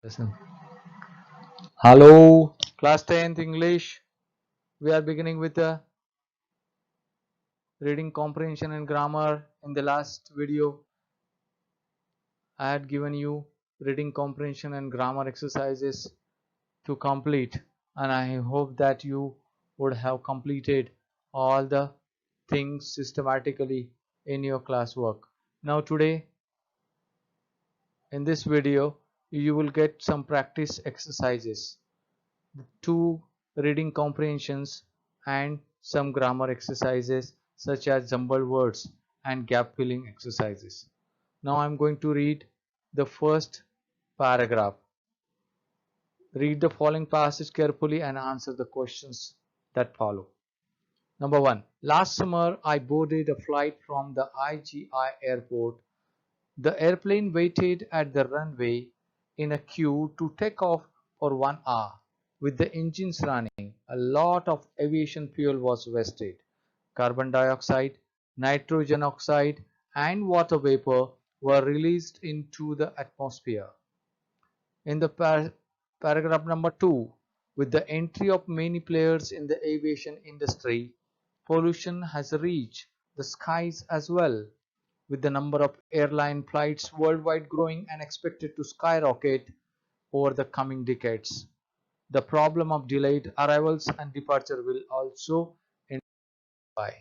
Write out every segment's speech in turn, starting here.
Listen. Hello, class 10th English. We are beginning with the reading comprehension and grammar. In the last video, I had given you reading comprehension and grammar exercises to complete, and I hope that you would have completed all the things systematically in your classwork. Now, today in this video, you will get some practice exercises, two reading comprehensions, and some grammar exercises such as jumbled words and gap filling exercises. Now I'm going to read the first paragraph. Read the following passage carefully and answer the questions that follow. Number 1. Last summer I boarded a flight from the IGI airport. The airplane waited at the runway in a queue to take off for 1 hour. With the engines running, a lot of aviation fuel was wasted. Carbon dioxide, nitrogen oxide, and water vapor were released into the atmosphere. In the paragraph number 2, with the entry of many players in the aviation industry, pollution has reached the skies as well. With the number of airline flights worldwide growing and expected to skyrocket over the coming decades, the problem of delayed arrivals and departure will also intensify.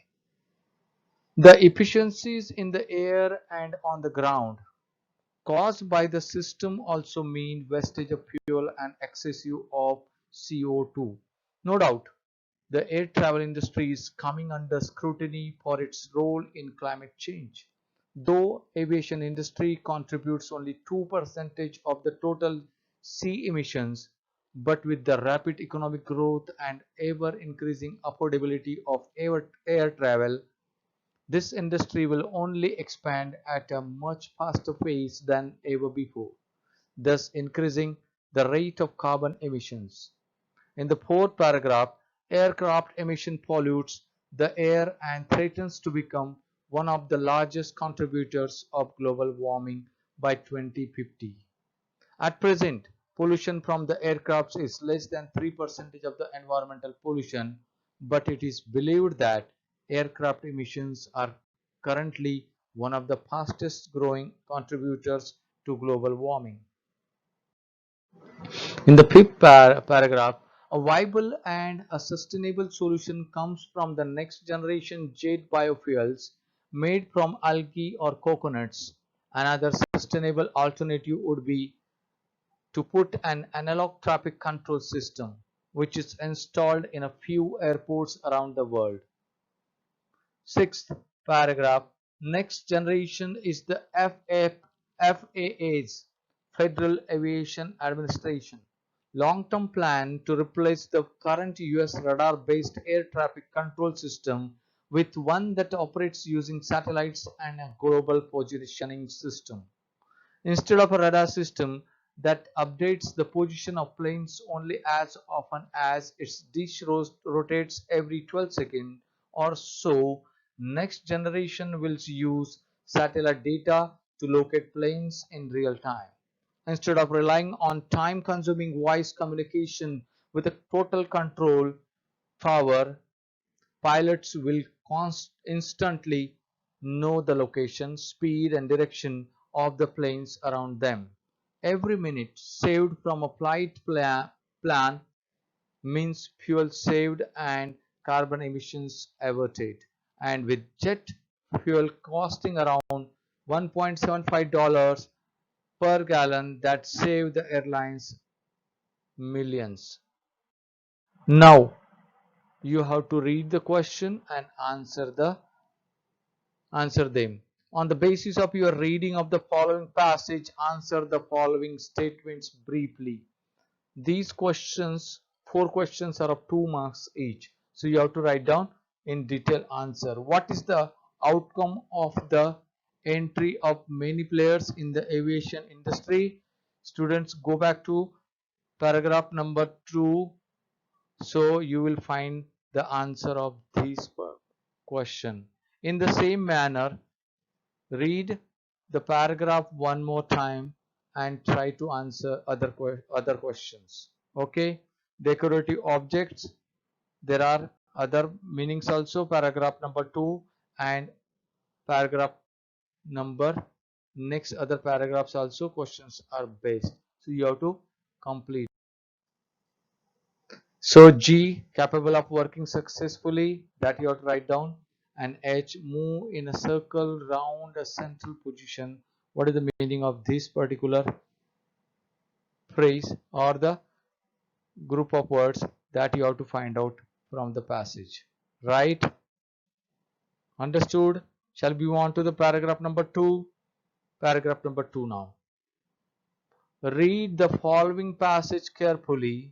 The efficiencies in the air and on the ground caused by the system also mean wastage of fuel and excessive of CO2. No doubt, the air travel industry is coming under scrutiny for its role in climate change. Though aviation industry contributes only 2% of the total sea emissions, but with the rapid economic growth and ever increasing affordability of air travel, this industry will only expand at a much faster pace than ever before, thus increasing the rate of carbon emissions. In the fourth paragraph, aircraft emission pollutes the air and threatens to become one of the largest contributors of global warming by 2050. At present, pollution from the aircrafts is less than 3% of the environmental pollution, but it is believed that aircraft emissions are currently one of the fastest growing contributors to global warming. In the fifth paragraph, a viable and a sustainable solution comes from the next generation jet biofuels made from algae or coconuts. Another sustainable alternative would be to put an analog traffic control system, which is installed in a few airports around the world. Sixth paragraph, next generation is the FAA's Federal Aviation Administration long-term plan to replace the current US radar-based air traffic control system with one that operates using satellites and a global positioning system. Instead of a radar system that updates the position of planes only as often as its dish rotates every 12 seconds or so, next generation will use satellite data to locate planes in real time. Instead of relying on time-consuming voice communication with a total control tower, pilots will instantly know the location, speed, and direction of the planes around them. Every minute saved from a flight plan means fuel saved and carbon emissions averted. And with jet fuel costing around $1.75 per gallon, that saved the airlines millions. Now you have to read the question and answer them. On the basis of your reading of the following passage, answer the following statements briefly. These questions, 4 questions, are of 2 marks each. So you have to write down in detail answer. What is the outcome of the entry of many players in the aviation industry? Students, go back to paragraph number 2. So you will find the answer of this question. In the same manner, read the paragraph one more time and try to answer other questions. Okay, decorative objects. There are other meanings also. Paragraph number 2 and paragraph number next other paragraphs also questions are based. So you have to complete. So G, capable of working successfully, that you have to write down. And H, move in a circle round a central position. What is the meaning of this particular phrase or the group of words that you have to find out from the passage? Right? Understood? Shall we move on to the paragraph number 2? Paragraph number 2 now. Read the following passage carefully.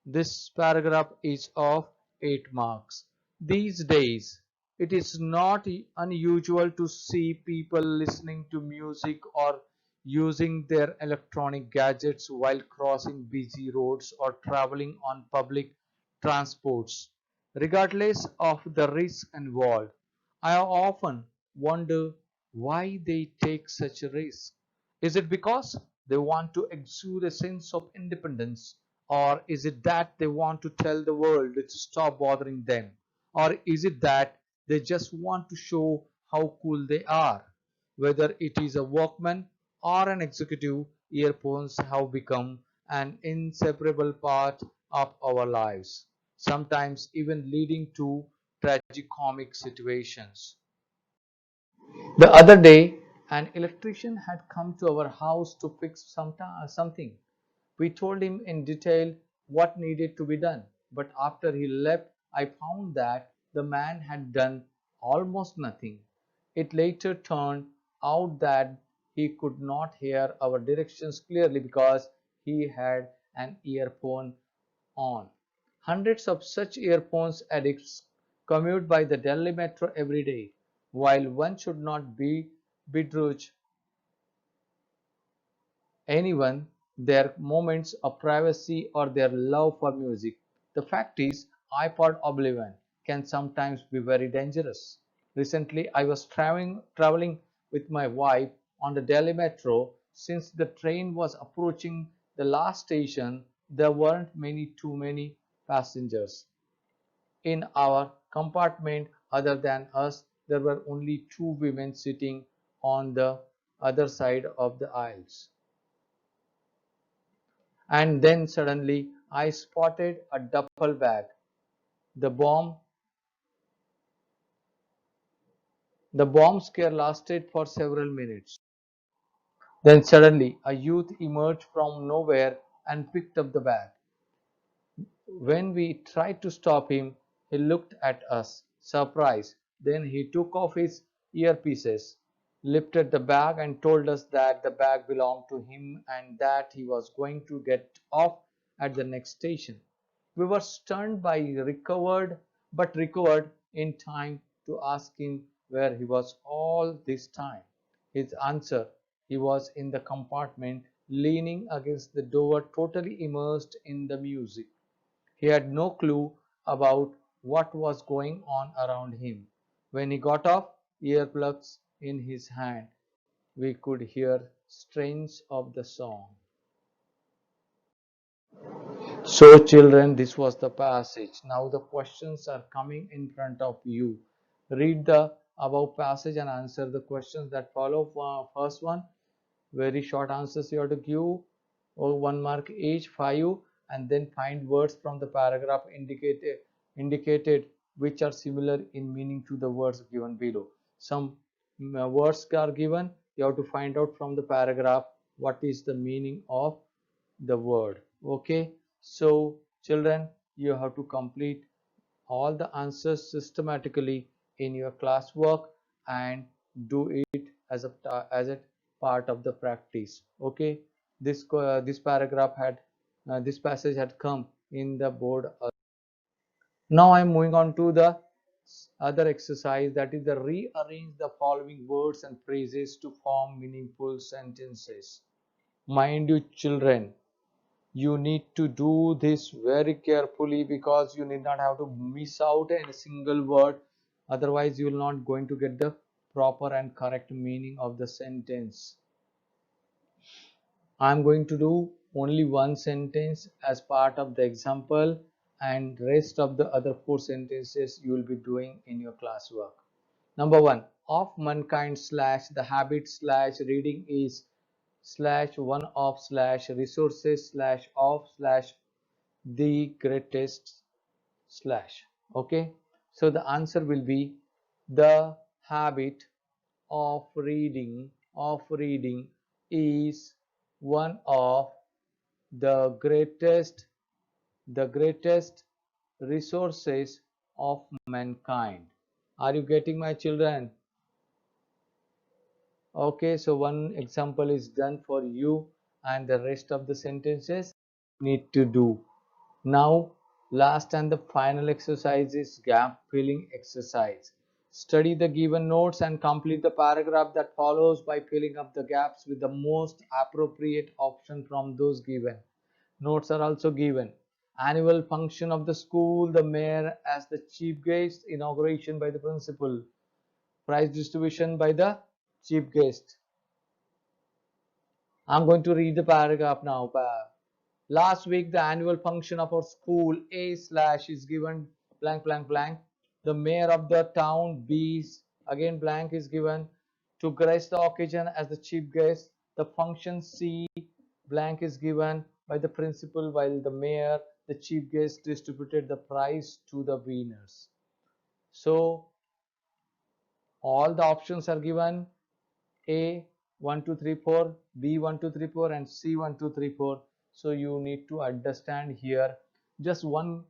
This paragraph is of 8 marks. These days, it is not unusual to see people listening to music or using their electronic gadgets while crossing busy roads or traveling on public transports, regardless of the risk involved. I often wonder why they take such a risk. Is it because they want to exude a sense of independence? Or is it that they want to tell the world to stop bothering them? Or is it that they just want to show how cool they are? Whether it is a workman or an executive, earphones have become an inseparable part of our lives, sometimes even leading to tragicomic situations. The other day, an electrician had come to our house to fix something. We told him in detail what needed to be done, but after he left, I found that the man had done almost nothing. It later turned out that he could not hear our directions clearly because he had an earphone on. Hundreds of such earphones addicts commute by the Delhi metro every day. While one should not be begrudge anyone their moments of privacy or their love for music, the fact is iPod Oblivion can sometimes be very dangerous. Recently, I was traveling with my wife on the Delhi metro. Since the train was approaching the last station, there weren't too many passengers. In our compartment, other than us, there were only two women sitting on the other side of the aisles. And then suddenly I spotted a duffel bag. The bomb the bomb scare lasted for several minutes. Then suddenly a youth emerged from nowhere and picked up the bag. When we tried to stop him, he looked at us, surprised. Then he took off his earpieces, lifted the bag, and told us that the bag belonged to him and that he was going to get off at the next station. We were stunned by recovered in time to ask him where he was all this time. His answer: he was in the compartment, leaning against the door, totally immersed in the music. He had no clue about what was going on around him. When he got off, earplugs in his hand, we could hear strains of the song. So, children, this was the passage. Now the questions are coming in front of you. Read the above passage and answer the questions that follow. First one, very short answers you have to give, or 1 mark each, 5, and then find words from the paragraph indicated which are similar in meaning to the words given below. Some words are given, you have to find out from the paragraph what is the meaning of the word. Okay, so children, you have to complete all the answers systematically in your classwork and do it as a part of the practice. Okay, this paragraph had this passage had come in the board. Now I am moving on to the other exercise, that is the rearrange the following words and phrases to form meaningful sentences. Mind you, children, you need to do this very carefully because you need not have to miss out a single word, otherwise you will not going to get the proper and correct meaning of the sentence. I'm going to do only one sentence as part of the example, and rest of the other four sentences you will be doing in your classwork. Number one, of mankind slash the habit slash reading is slash one of slash resources slash of slash the greatest slash. Okay, so the answer will be the habit of reading is one of the greatest resources of mankind. Are you getting, my children? Okay, so one example is done for you, and the rest of the sentences need to do. Now, last and the final exercise is gap filling exercise. Study the given notes and complete the paragraph that follows by filling up the gaps with the most appropriate option from those given. Notes are also given. Annual function of the school, the mayor as the chief guest, inauguration by the principal, prize distribution by the chief guest. I'm going to read the paragraph now. Last week, the annual function of our school A slash is given blank blank blank. The mayor of the town B again blank is given to grace the occasion as the chief guest. The function C blank is given by the principal, while the mayor, the chief guest, distributed the prize to the winners. So all the options are given: A 1 2 3 4, B 1 2 3 4, and C 1 2 3 4. So you need to understand here. Just one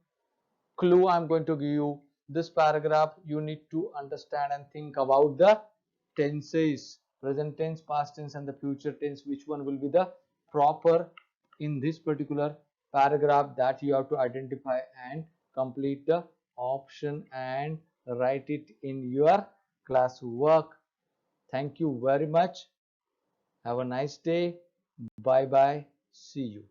clue I'm going to give you. This paragraph you need to understand and think about the tenses: present tense, past tense, and the future tense. Which one will be the proper in this particular paragraph, that you have to identify and complete the option and write it in your class work. Thank you very much. Have a nice day. Bye bye. See you.